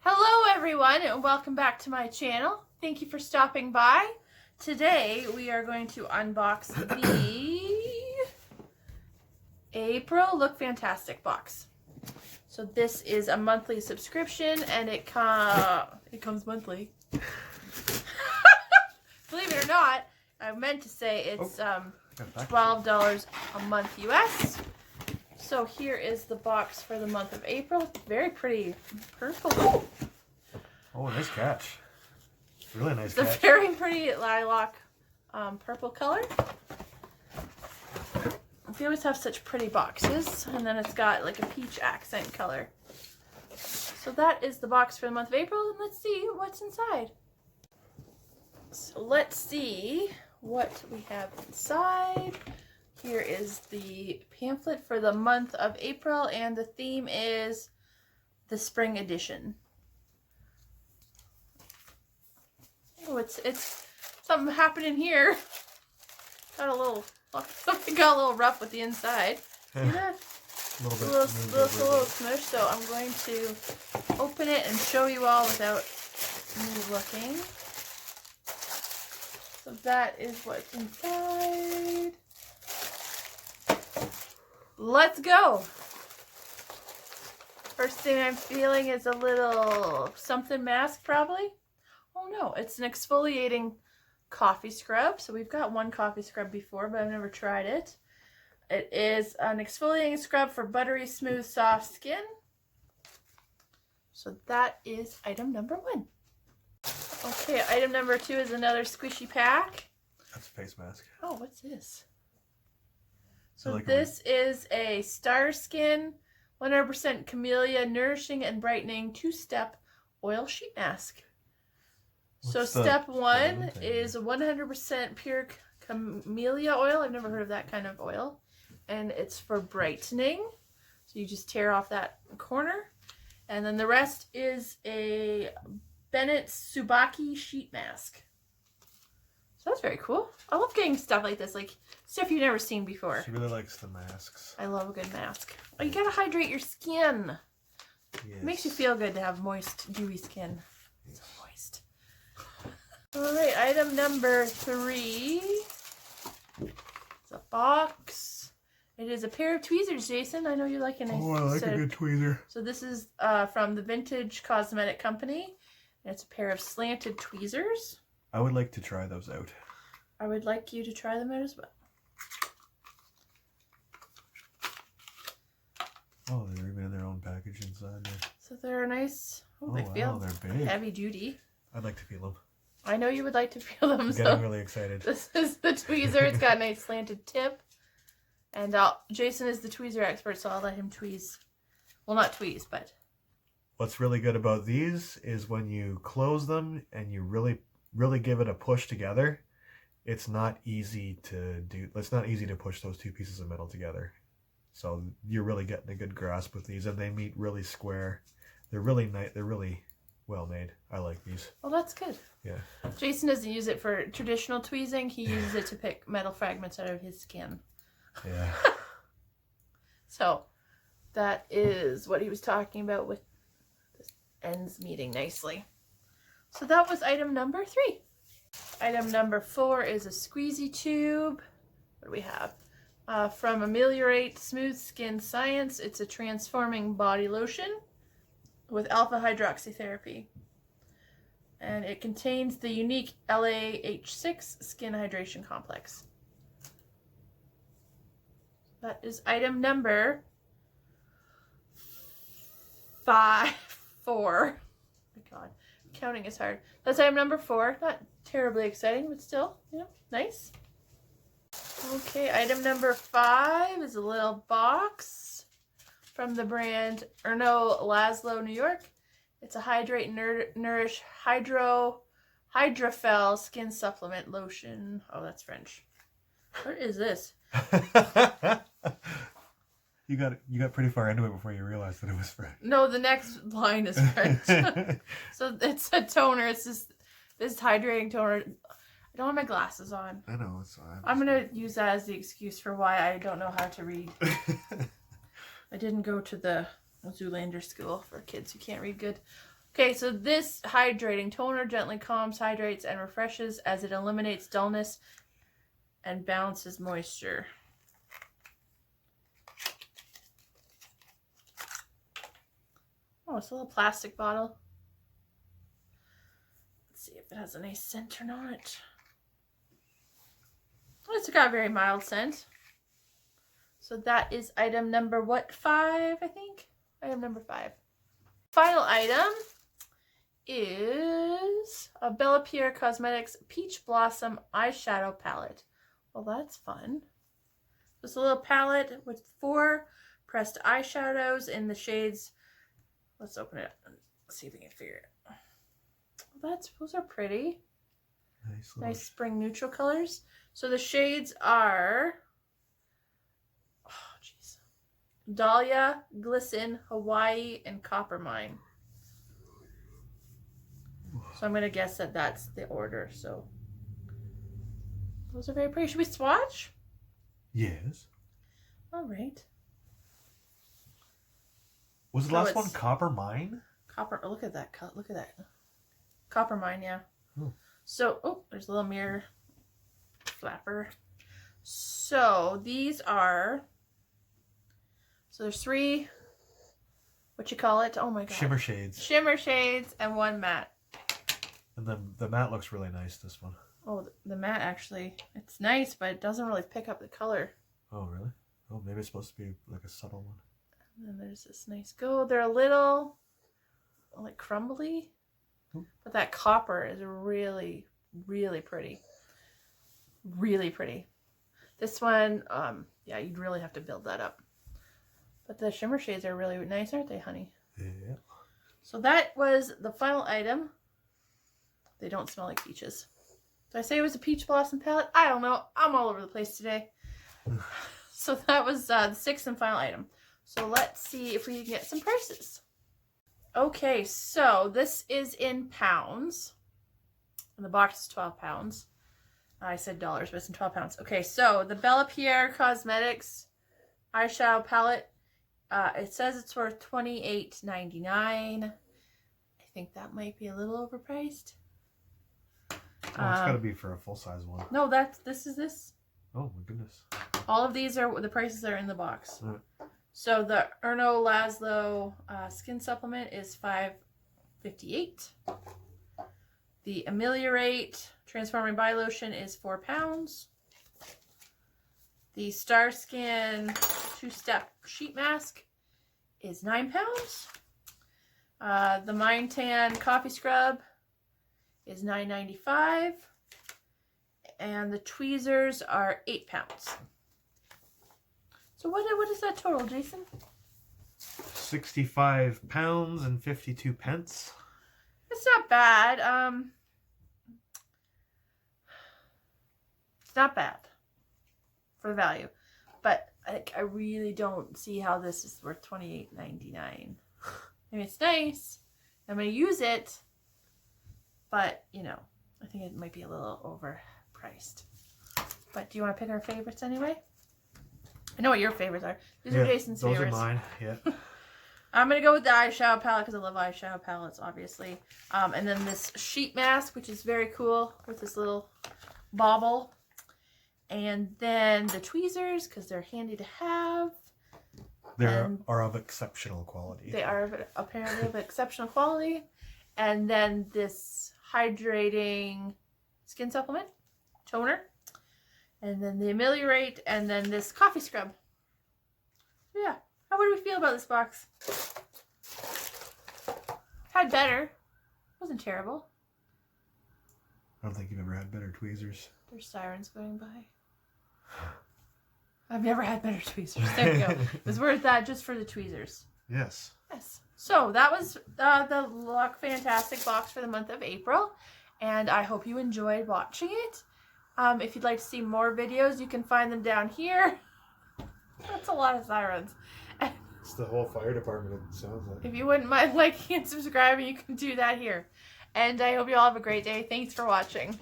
Hello everyone and welcome back to my channel. Thank you for stopping by. Today we are going to unbox the April Lookfantastic box. So this is a monthly subscription and it comes monthly. Believe it or not, I meant to say it's $12 a month US. So here is the box for the month of April. Very pretty purple. Oh, nice catch. Really nice catch. It's a very pretty lilac purple color. They always have such pretty boxes. And then it's got like a peach accent color. So that is the box for the month of April. And let's see what's inside. So let's see what we have inside. Here is the pamphlet for the month of April, and the theme is the spring edition. Oh, it's something happening here. Got a little rough with the inside. See that? A little smush. So I'm going to open it and show you all without me looking. So that is what's inside. Let's go. First thing I'm feeling is a little something mask probably. Oh no, it's an exfoliating coffee scrub. So we've got one coffee scrub before, but I've never tried it. It is an exfoliating scrub for buttery, smooth, soft skin. So that is item number 1. Okay, item number 2 is another squishy pack. That's a face mask. Oh, what's this? So like this is a Star Skin 100% Camellia Nourishing and Brightening 2-step oil sheet mask. So step 1 is 100% pure camellia oil. I've never heard of that kind of oil. And it's for brightening. So you just tear off that corner. And then the rest is a Bennett Tsubaki sheet mask. So that's very cool. I love getting stuff like this, like stuff you've never seen before. She really likes the masks. I love a good mask. Oh, you gotta hydrate your skin. Yes. It makes you feel good to have moist, dewy skin. Yes. So moist. Alright, item number 3. It's a box. It is a pair of tweezers, Jason. I know you like a nice. Oh, I like a good tweezer. So this is from the Vintage Cosmetic Company. And it's a pair of slanted tweezers. I would like to try those out. I would like you to try them out as well. Oh, they're even in their own package inside there. So they're nice. Oh, they feel they're big. Heavy duty. I'd like to feel them. I know you would like to feel them. I'm getting really excited. This is the tweezer. It's got a nice slanted tip. And Jason is the tweezer expert, so I'll let him tweeze. Well, not tweeze, but... What's really good about these is when you close them and you really give it a push together, it's not easy to do. It's not easy to push those two pieces of metal together. So you're really getting a good grasp with these, and they meet really square. They're really nice. They're really well made. I like these. Well, that's good. Yeah. Jason doesn't use it for traditional tweezing. He uses it to pick metal fragments out of his skin. Yeah. So that is what he was talking about with this ends meeting nicely. So that was item number 3. Item number 4 is a squeezy tube. What do we have? From Ameliorate Smooth Skin Science. It's a transforming body lotion with alpha hydroxytherapy. And it contains the unique LAH6 skin hydration complex. That is item number 4. Oh my God. Counting is hard. That's item number 4. Not terribly exciting, but still, you know, nice. Okay, item number 5 is a little box from the brand Erno Laszlo, New York. It's a Hydrate Nourish Hydrophel Skin Supplement Lotion. Oh, that's French. What is this? You got pretty far into it before you realized that it was French. No, the next line is French. So it's a toner. It's just this hydrating toner. I don't have my glasses on. I know, it's fine. I'm going to use that as the excuse for why I don't know how to read. I didn't go to the Zoolander school for kids who can't read good. Okay, so this hydrating toner gently calms, hydrates, and refreshes as it eliminates dullness and balances moisture. Oh, it's a little plastic bottle. Let's see if it has a nice scent or not. It's got a very mild scent. So that is item number, what, 5, I think? Item number 5. Final item is a Bellapierre Cosmetics Peach Blossom Eyeshadow Palette. Well, that's fun. It's a little palette with 4 pressed eyeshadows in the shades. Let's open it up and see if we can figure it out. Well, those are pretty. Nice spring neutral colors. So the shades are, oh jeez, Dahlia, Glisten, Hawaii, and Copper Mine. So I'm going to guess that that's the order. So those are very pretty. Should we swatch? Yes. All right. Was the last one Copper Mine? Copper. Oh, look at that. Look at that. Copper Mine, yeah. Oh. So, oh, there's a little mirror flapper. So these are, so there's 3, what you call it? Oh my god. Shimmer shades. Shimmer shades and 1 matte. And then the matte looks really nice, this one. Oh, the matte actually, it's nice, but it doesn't really pick up the color. Oh, really? Oh, maybe it's supposed to be like a subtle one. And then there's this nice gold. They're a little, like, crumbly. But that copper is really, really pretty. Really pretty. This one, yeah, you'd really have to build that up. But the shimmer shades are really nice, aren't they, honey? Yeah. So that was the final item. They don't smell like peaches. Did I say it was a peach blossom palette? I don't know. I'm all over the place today. So that was the 6th and final item. So let's see if we can get some prices. Okay, so this is in pounds. And the box is 12 pounds. I said dollars, but it's in 12 pounds. Okay, so the Bellapierre Cosmetics eyeshadow palette, it says it's worth $28.99. I think that might be a little overpriced. Oh, it's got to be for a full-size one. No, this is this. Oh, my goodness. All of these are, the prices are in the box. All right. So the Erno Laszlo skin supplement is $5.58. The Ameliorate Transforming Body Lotion is 4 pounds. The Star Skin 2-Step Sheet Mask is 9 pounds. The Mind Tan Coffee Scrub is $9.95. And the tweezers are 8 pounds. So what is that total, Jason? 65 pounds and 52 pence. It's not bad. It's not bad for the value, but I really don't see how this is worth $28.99. I mean, it's nice. I'm gonna use it, but you know, I think it might be a little overpriced. But do you want to pick our favorites anyway? I know what your favorites are. These are Jason's favorites. Those are mine, yeah. I'm going to go with the eyeshadow palette because I love eyeshadow palettes, obviously. And then this sheet mask, which is very cool with this little bauble. And then the tweezers because they're handy to have. They are of exceptional quality. They are apparently of exceptional quality. And then this hydrating skin supplement, toner. And then the Ameliorate, and then this coffee scrub. So yeah, how would we feel about this box? Had better. Wasn't terrible. I don't think you've ever had better tweezers. There's sirens going by. I've never had better tweezers. There we go. It was worth that just for the tweezers. Yes. Yes. So that was the Lookfantastic box for the month of April. And I hope you enjoyed watching it. If you'd like to see more videos, you can find them down here. That's a lot of sirens. It's the whole fire department, it sounds like. If you wouldn't mind liking and subscribing, you can do that here. And I hope you all have a great day. Thanks for watching.